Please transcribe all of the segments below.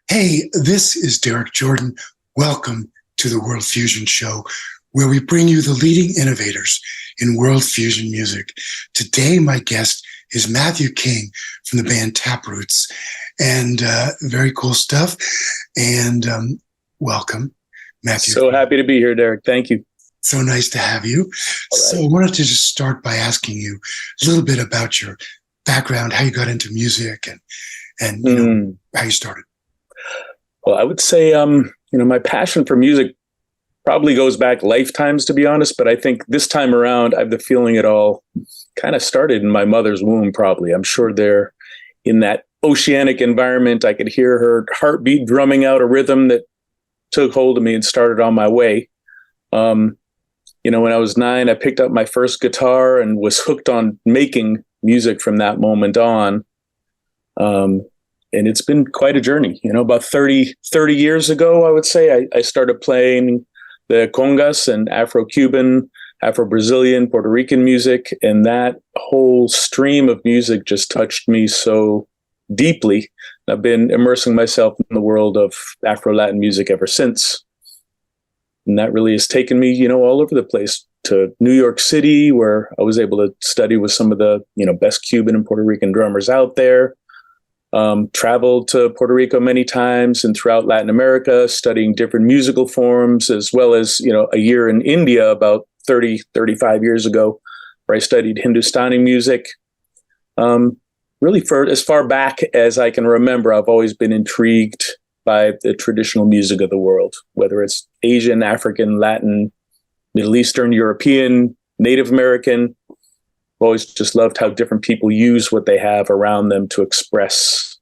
Hey, this is Derek Jordan. Welcome to the World Fusion Show, where we bring you the leading innovators in world fusion music. Today, my guest is Matthew King from the band Taproots, and very cool stuff. And welcome, Matthew. So happy to be here, Derek. Thank you. So nice to have you. Right. So I wanted to just start by asking you a little bit about your background, how you got into music, and you know, how you started. Well, I would say, my passion for music probably goes back lifetimes, to be honest. But I think this time around, I have the feeling it all kind of started in my mother's womb, probably. I'm sure there in that oceanic environment, I could hear her heartbeat drumming out a rhythm that took hold of me and started on my way. When I was 9, I picked up my first guitar and was hooked on making music from that moment on. And it's been quite a journey. About 30 years ago, I would say, I started playing the congas and Afro-Cuban, Afro-Brazilian, Puerto Rican music. And that whole stream of music just touched me so deeply. I've been immersing myself in the world of Afro-Latin music ever since. And that really has taken me, all over the place, to New York City, where I was able to study with some of the, best Cuban and Puerto Rican drummers out there. Traveled to Puerto Rico many times and throughout Latin America, studying different musical forms, as well as, a year in India about 35 years ago, where I studied Hindustani music. Really, for as far back as I can remember, I've always been intrigued by the traditional music of the world, whether it's Asian, African, Latin, Middle Eastern, European, Native American. I've always just loved how different people use what they have around them to express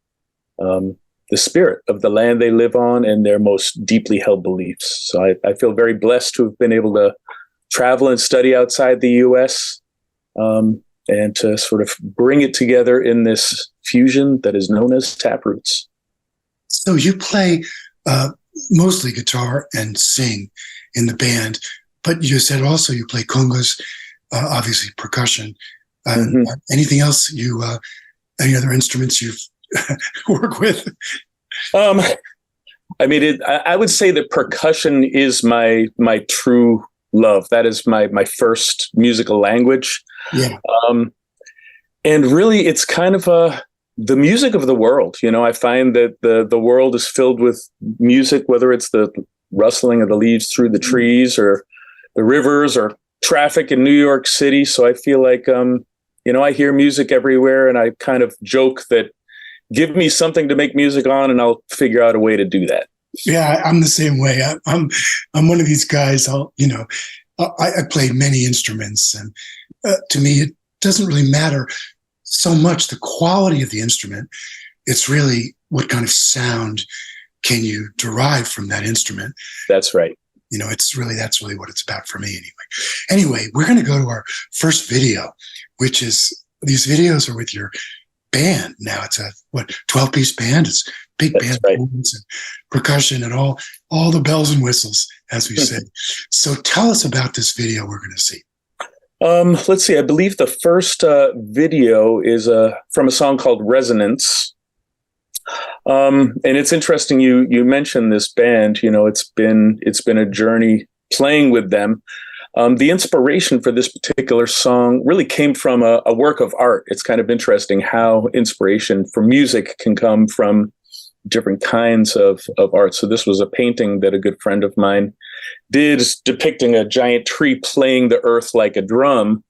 the spirit of the land they live on and their most deeply held beliefs. So I feel very blessed to have been able to travel and study outside the U.S. And to sort of bring it together in this fusion that is known as Taproots. So you play mostly guitar and sing in the band, but you said also you play congas, obviously percussion. Anything else any other instruments you work with? I would say that percussion is my true love. That is my first musical language. Yeah. And really, it's kind of the music of the world. I find that the world is filled with music, whether it's the rustling of the leaves through the trees or the rivers or traffic in New York City. So I feel like, I hear music everywhere, and I kind of joke that give me something to make music on and I'll figure out a way to do that. Yeah, I'm the same way. I'm one of these guys. I play many instruments, and to me, it doesn't really matter so much the quality of the instrument. It's really what kind of sound can you derive from that instrument. That's right. That's really what it's about for me anyway. We're going to go to our first video, which is, these videos are with your band now. It's a 12-piece band. It's big band, right, and percussion and all the bells and whistles, as we say. So tell us about this video we're going to see. Let's see. I believe the first video is from a song called Resonance. And it's interesting you mentioned this band. It's been a journey playing with them. The inspiration for this particular song really came from a work of art. It's kind of interesting how inspiration for music can come from different kinds of art. So this was a painting that a good friend of mine did, depicting a giant tree playing the earth like a drum.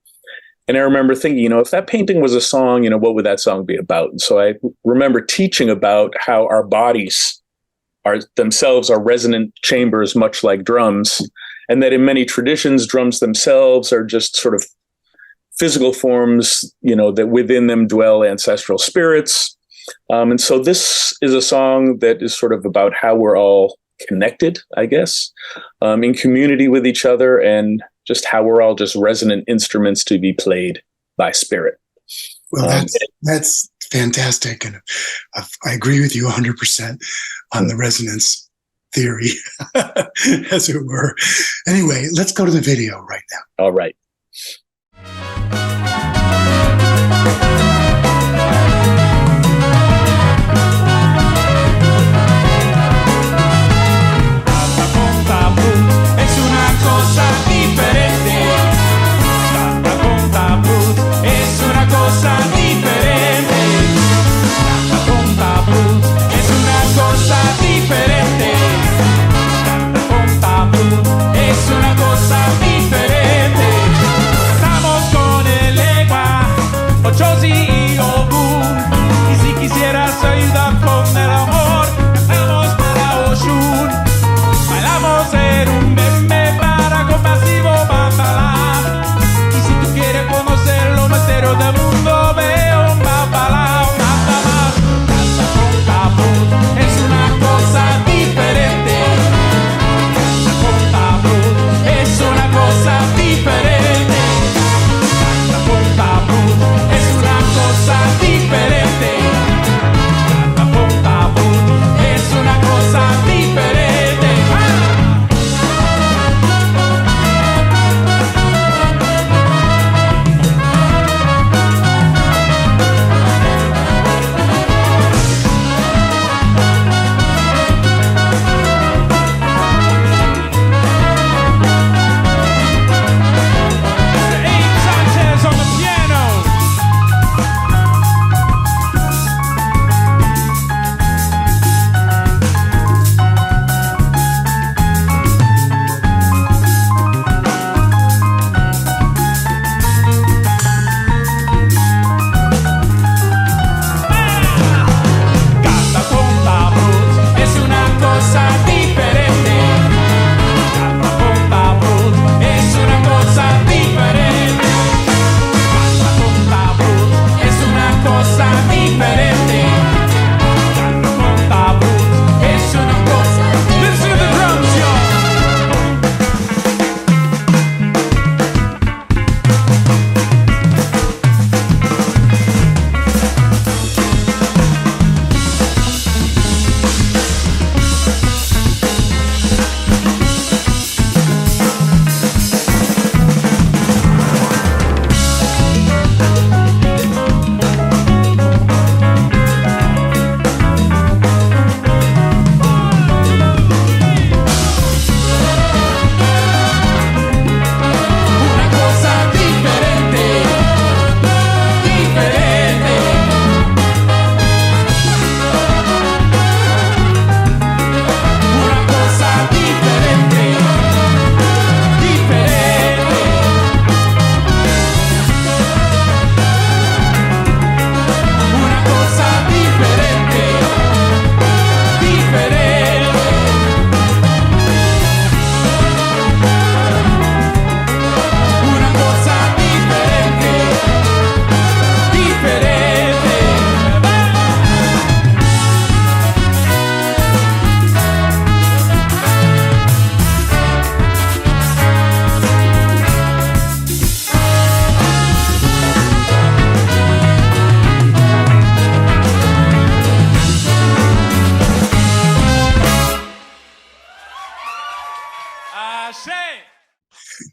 And I remember thinking, if that painting was a song, what would that song be about? And so I remember teaching about how our bodies are themselves are resonant chambers, much like drums, and that in many traditions, drums themselves are just sort of physical forms, that within them dwell ancestral spirits. And so this is a song that is sort of about how we're all connected, I guess, in community with each other, and just how we're all just resonant instruments to be played by spirit. Well, that's fantastic. And I agree with you 100% on the resonance theory, as it were. Anyway, let's go to the video right now. All right.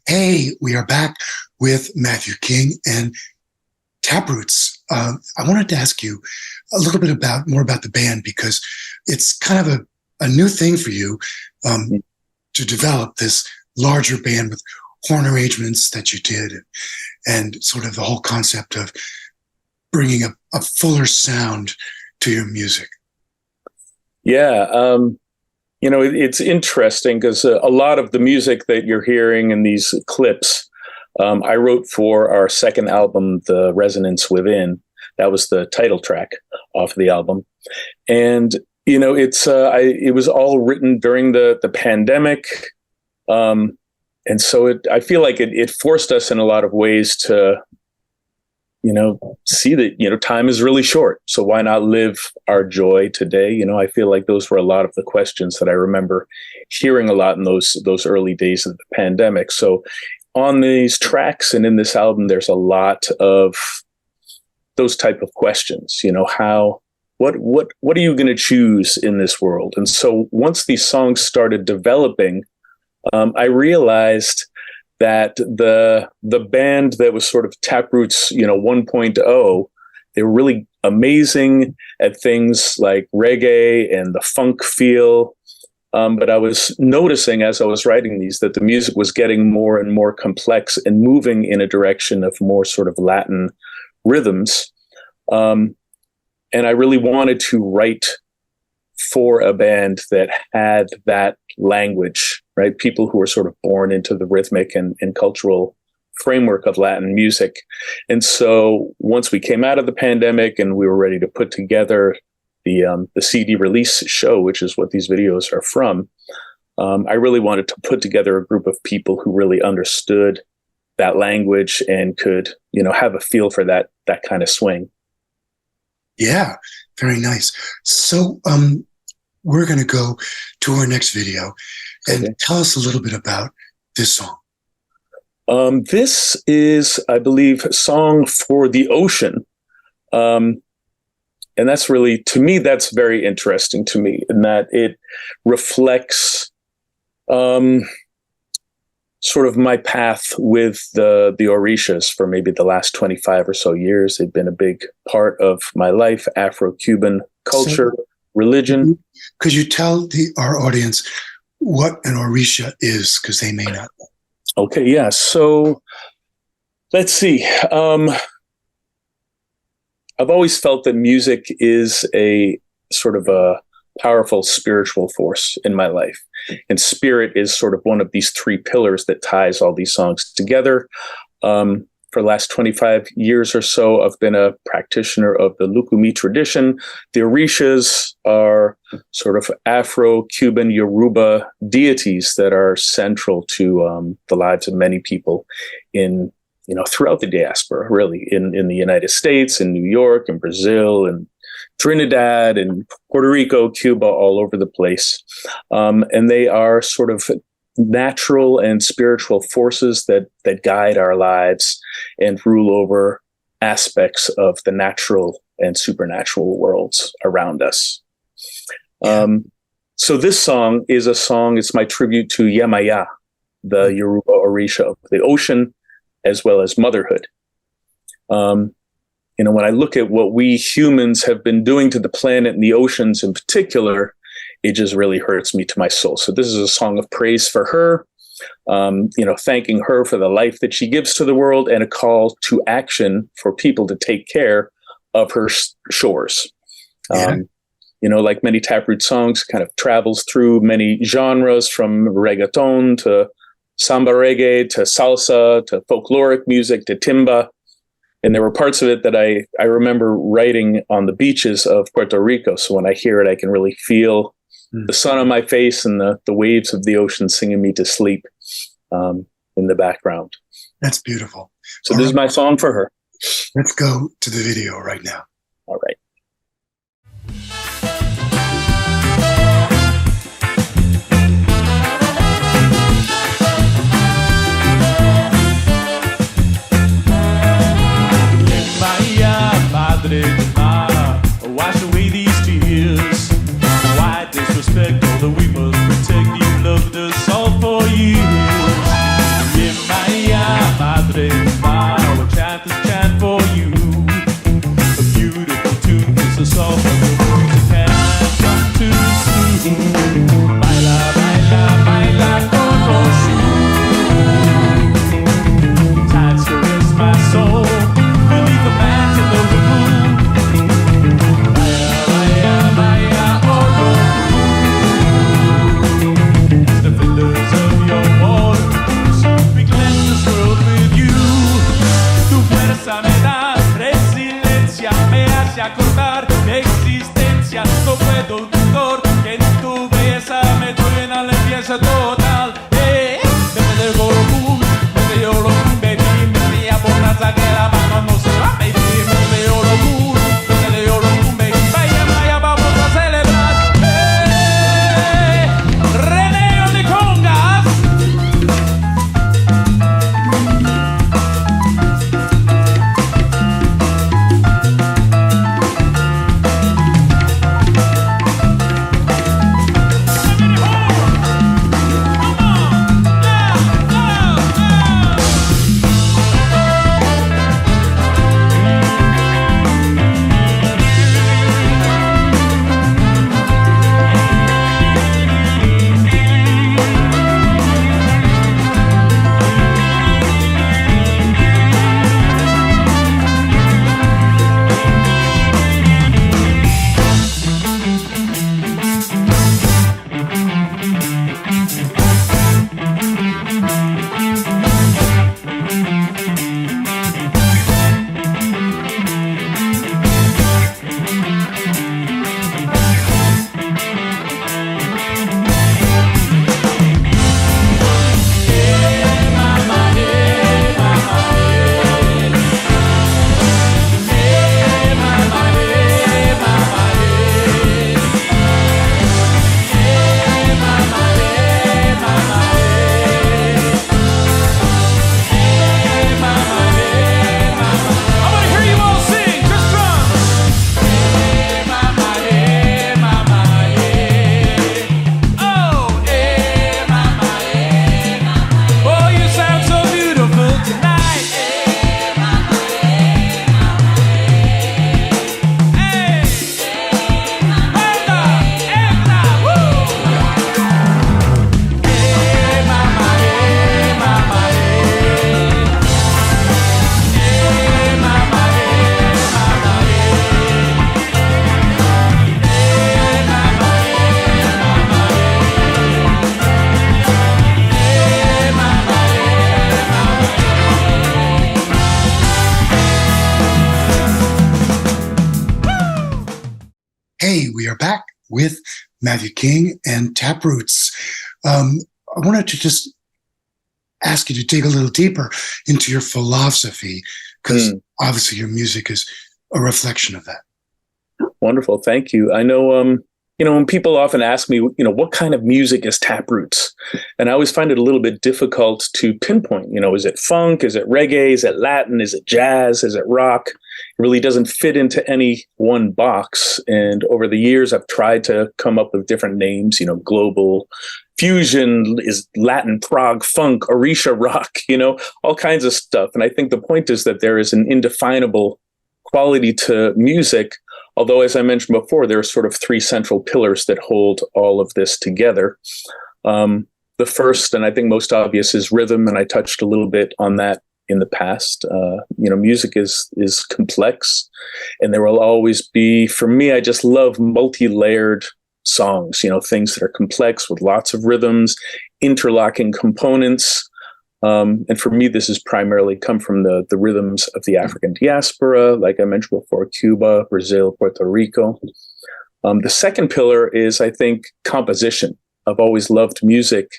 Hey, we are back with Matthew King and Taproots. I wanted to ask you a little bit more about the band, because it's kind of a new thing for you to develop this larger band with horn arrangements that you did, and sort of the whole concept of bringing a fuller sound to your music. Yeah. It's interesting because a lot of the music that you're hearing in these clips, I wrote for our second album, The Resonance Within. That was the title track off the album. And, it was all written during the pandemic. And so I feel like it forced us in a lot of ways to, see that, time is really short. So why not live our joy today? I feel like those were a lot of the questions that I remember hearing a lot in those early days of the pandemic. So on these tracks and in this album, there's a lot of those type of questions, what are you going to choose in this world? And so once these songs started developing, I realized that the band that was sort of Taproots, 1.0, they were really amazing at things like reggae and the funk feel. But I was noticing as I was writing these that the music was getting more and more complex and moving in a direction of more sort of Latin rhythms. And I really wanted to write for a band that had that language, right? People who were sort of born into the rhythmic and cultural framework of Latin music. And so once we came out of the pandemic and we were ready to put together the CD release show, which is what these videos are from, I really wanted to put together a group of people who really understood that language and could, have a feel for that kind of swing. Yeah, very nice. So we're going to go to our next video and tell us a little bit about this song. This is, I believe, a song for the ocean. And that's really, to me, that's very interesting to me in that it reflects sort of my path with the Orishas for maybe the last 25 or so years. They've been a big part of my life, Afro-Cuban culture, religion. Could you tell our audience what an Orisha is? Because they may not know. Okay, yeah. So let's see. I've always felt that music is a sort of a powerful spiritual force in my life. And spirit is sort of one of these three pillars that ties all these songs together. For the last 25 years or so, I've been a practitioner of the Lukumi tradition. The Orishas are sort of Afro-Cuban Yoruba deities that are central to the lives of many people in, throughout the diaspora, really, in the United States, in New York, in Brazil, and Trinidad, and Puerto Rico, Cuba, all over the place. And they are sort of natural and spiritual forces that guide our lives and rule over aspects of the natural and supernatural worlds around us. So this song is it's my tribute to Yemaya, the Yoruba Orisha of the ocean, as well as motherhood. When I look at what we humans have been doing to the planet and the oceans in particular, it just really hurts me to my soul. So this is a song of praise for her, thanking her for the life that she gives to the world, and a call to action for people to take care of her shores. Like many Taproot songs, kind of travels through many genres, from reggaeton to samba reggae to salsa to folkloric music to timba. And there were parts of it that I remember writing on the beaches of Puerto Rico. So when I hear it, I can really feel the sun on my face and the waves of the ocean singing me to sleep in the background. That's beautiful. So this is my song for her. Let's go to the video right now. All right. Wash away these tears. Why disrespect all that we must protect? You loved us all for years. dance total. Desde el Gorokun, desde Yorokun, baby. Desde Yabonaza, que la mano no se va, baby. Desde Yorokun, desde Yorokun, baby. Vaya, vaya, vamos a celebrar. René on the congas. Hey, we are back with Matthew King and Taproots. I wanted to just ask you to dig a little deeper into your philosophy, because obviously your music is a reflection of that. Wonderful. Thank you. I know, when people often ask me, what kind of music is Taproots? And I always find it a little bit difficult to pinpoint, is it funk? Is it reggae? Is it Latin? Is it jazz? Is it rock? It really doesn't fit into any one box. And over the years, I've tried to come up with different names, global fusion is Latin, prog, funk, Orisha rock, all kinds of stuff. And I think the point is that there is an indefinable quality to music. Although, as I mentioned before, there are sort of three central pillars that hold all of this together. The first, and I think most obvious, is rhythm. And I touched a little bit on that in the past. Music is complex, and there will always be, for me, I just love multi-layered songs, things that are complex with lots of rhythms, interlocking components. And for me, this has primarily come from the rhythms of the African diaspora, like I mentioned before, Cuba, Brazil, Puerto Rico. The second pillar is, I think, composition. I've always loved music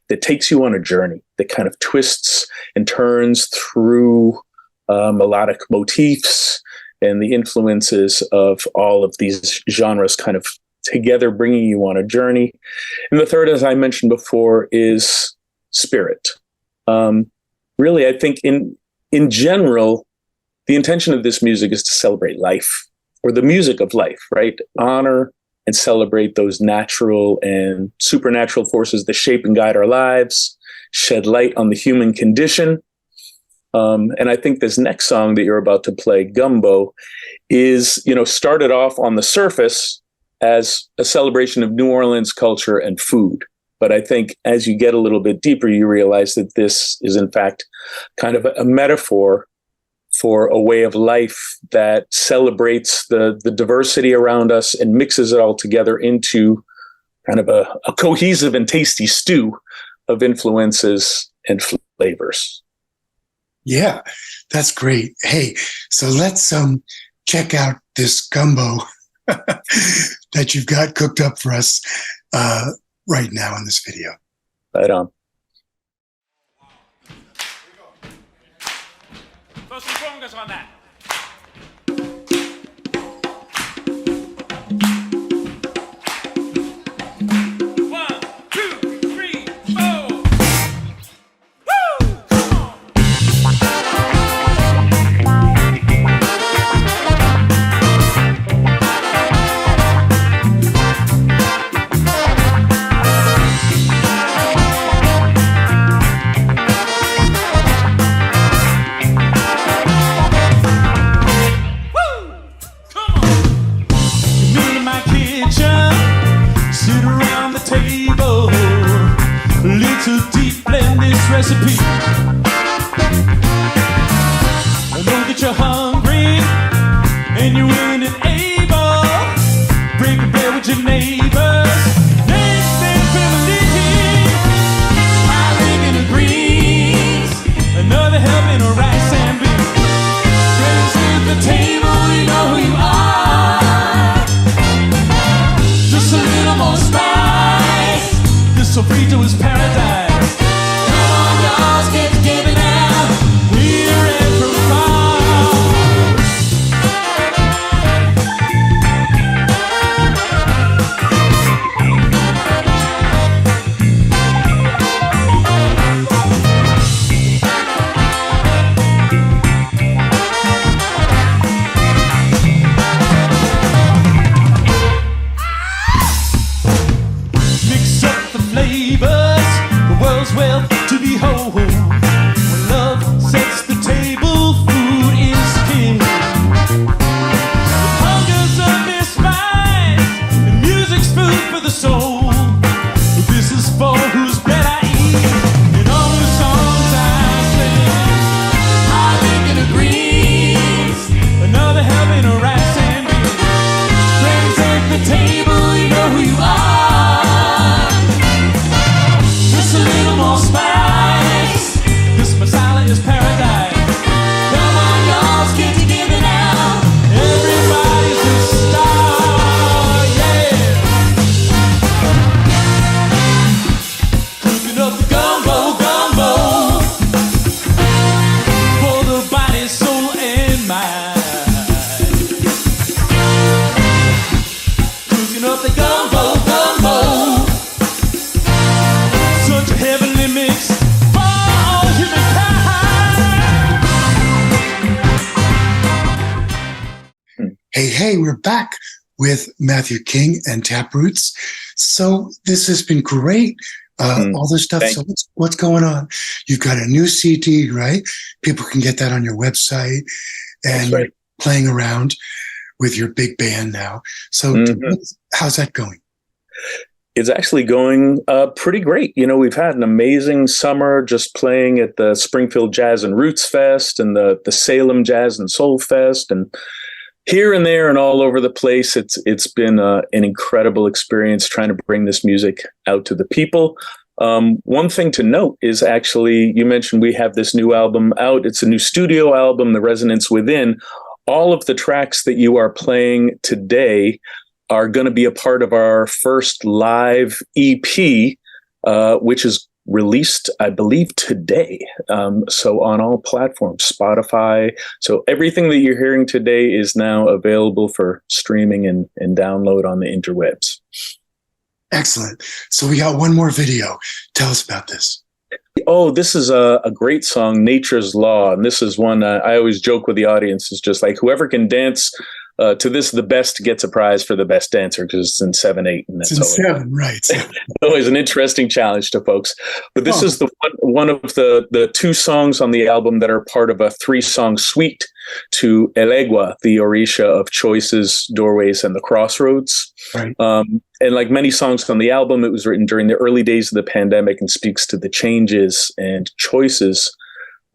that takes you on a journey, that kind of twists and turns through melodic motifs and the influences of all of these genres kind of together, bringing you on a journey. And the third, as I mentioned before, is spirit. Really, I think in general, the intention of this music is to celebrate life, or the music of life, right? Honor and celebrate those natural and supernatural forces that shape and guide our lives, shed light on the human condition. And I think this next song that you're about to play, Gumbo, is, started off on the surface as a celebration of New Orleans culture and food. But I think as you get a little bit deeper, you realize that this is, in fact, kind of a metaphor for a way of life that celebrates the diversity around us and mixes it all together into kind of a cohesive and tasty stew of influences and flavors. Yeah, that's great. Hey, so let's check out this gumbo that you've got cooked up for us right now in this video. Right on. Throw some congas on that. One, two, three, four. Woo! Come on. Woo! Come on. Me in my kitchen, sit around the table, little deep blend this recipe. I know that you're hungry and you're willing and able. Break bread with your neighbors. Next thing family, my bacon and greens, another helping of rice and beans. Friends at the table, you know who you are. Just a little more spice. This sofrito is paradise. Come on, y'all, get together now. We're in from far. Mix up the flavors, the world's wealth to behold. When love sets the table, food is king. The hunger's of this mind, and music's food for the soul. This is for whose bread I eat, and all the songs I sing. Hot bacon and greens, another helping of rice and beans. Friends at the table, you know who you are. Just a little more spice. This masala is paradise. Come on, y'all, get together now. Everybody's a star, yeah. Cooking up the gumbo, gumbo, for the body, soul, and mind. Cooking up the gumbo, gumbo. Such a heavenly mix for all humankind. Hey, we're back with Matthew King and Taproots. So this has been great. All this stuff. Thank So what's going on? You've got a new CD, right? People can get that on your website, and That's right. you're playing around with your big band now. So how's that going? It's actually going pretty great. You know, we've had an amazing summer just playing at the Springfield Jazz and Roots Fest and the Salem Jazz and Soul Fest, and here and there and all over the place. It's been an incredible experience trying to bring this music out to the people. One thing to note is actually, you mentioned we have this new album out. It's a new studio album, The Resonance Within. All of the tracks that you are playing today are going to be a part of our first live EP, which is released, I believe, today. So on all platforms, Spotify. So everything that you're hearing today is now available for streaming and download on the interwebs. Excellent. So we got one more video. Tell us about this. Oh, this is a great song, Nature's Law. And this is one I always joke with the audience. It's just like, whoever can dance to this, the best gets a prize for the best dancer, because it's in 7/8. And that's It's in 7, right. always an interesting challenge to folks. But this is the one of the two songs on the album that are part of a 3-song suite to Elegua, the Orisha of choices, doorways, and the crossroads. Right. And like many songs on the album, it was written during the early days of the pandemic and speaks to the changes and choices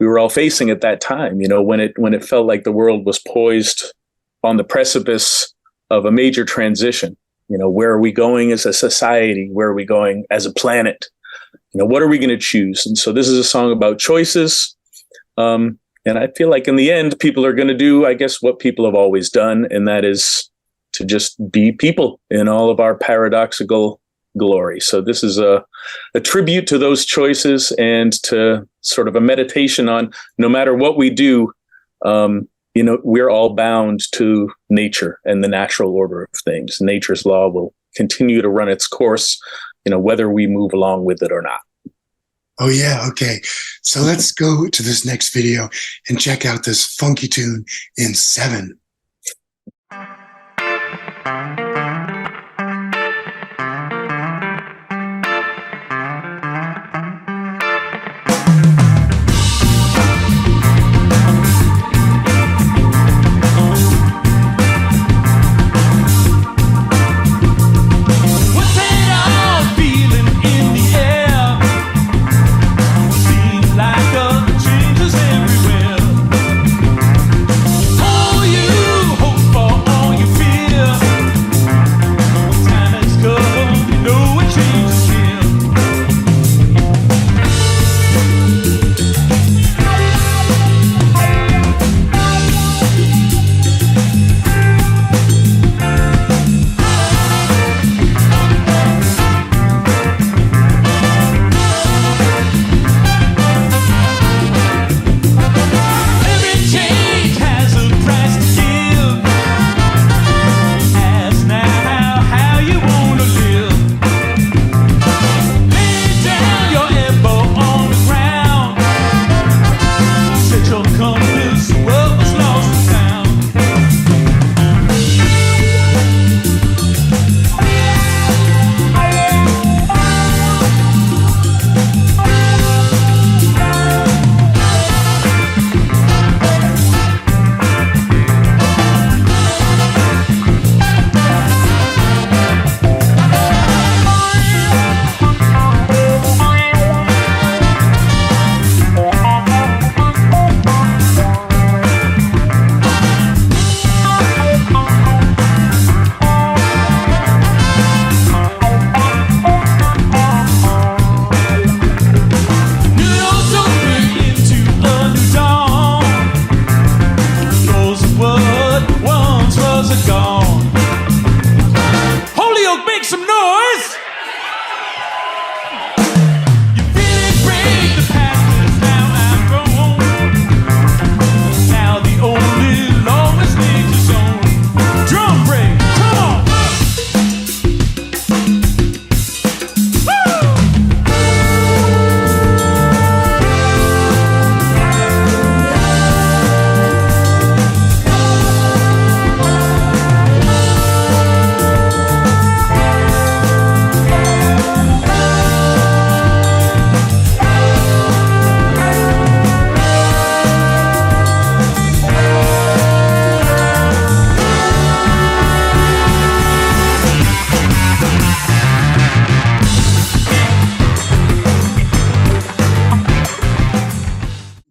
we were all facing at that time. You know, when it felt like the world was poised on the precipice of a major transition. You know, where are we going as a society? Where are we going as a planet? You know, what are we going to choose? And so this is a song about choices. And I feel like in the end, people are going to do, I guess, what people have always done, and that is to just be people in all of our paradoxical glory. So this is a tribute to those choices and to sort of a meditation on no matter what we do, we're all bound to nature and the natural order of things. Nature's law will continue to run its course, whether we move along with it or not. Oh, yeah. Okay. So let's go to this next video and check out this funky tune in 7.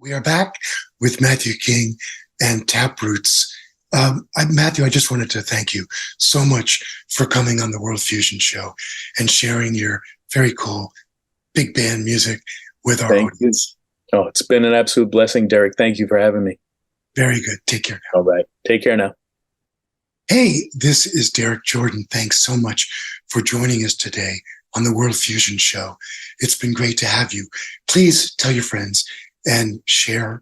We are back with Matthew King and Taproots. Matthew, I just wanted to thank you so much for coming on the World Fusion Show and sharing your very cool big band music with our audience. Oh, it's been an absolute blessing, Derek. Thank you for having me. Very good. Take care now. All right. Take care now. Hey, this is Derek Jordan. Thanks so much for joining us today on the World Fusion Show. It's been great to have you. Please tell your friends and share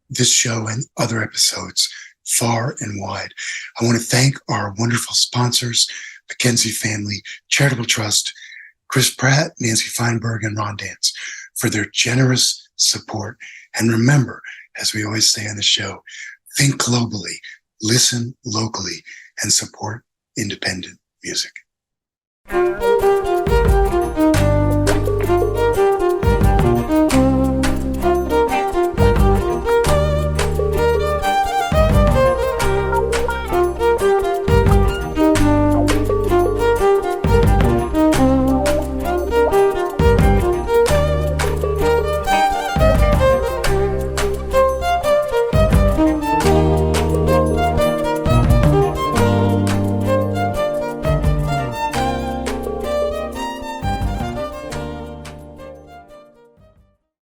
this show and other episodes far and wide. I want to thank our wonderful sponsors, Mackenzie Family Charitable Trust, Chris Pratt, Nancy Feinberg, and Ron Dance for their generous support. And remember, as we always say on the show, think globally, listen locally, and support independent music.